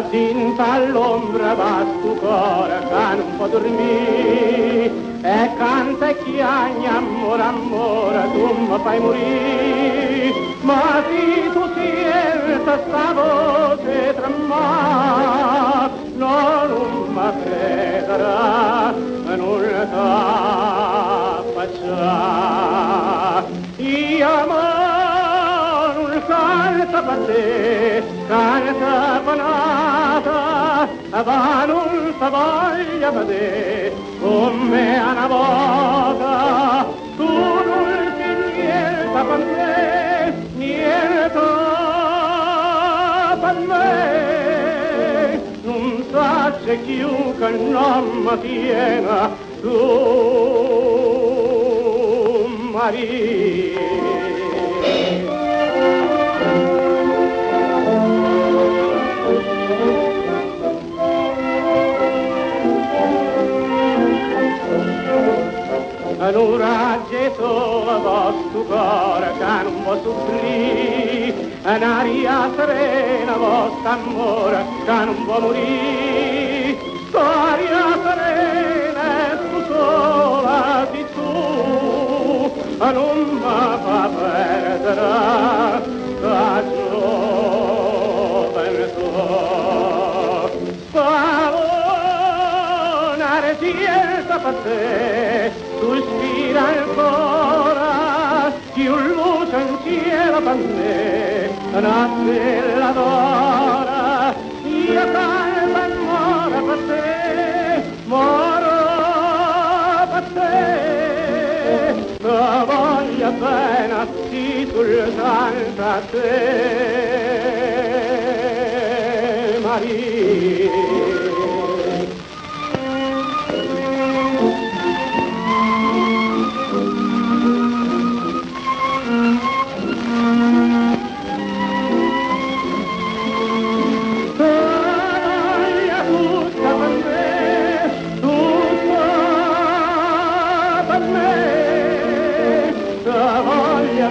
Dintre all'ombra va stu cuore che non può dormire e canta e chiagna amore, amore, tu mi fai morire. Ma se tu senti sta voce tremare, non mi crederà, non t'affacciare. Io non canta per te, canta per nata, ma non ti voglio vedere come una volta. Tu non sei niente per me, niente per me. Non so se più che non mi tiene tu, Maria. Allora Gesù vostro cuore che non può soffrire, un'aria serena vostro amore che non può morire. Storia serena tu sola di tu, non mi fa perdere la gioventù. Pavonare scelta per te, tu ispira ancora, più luce in cielo per me, una stella d'ora. Io salva e muore per te, moro per te, la voglia bene, sì, soltanto a te, Maria. Voglia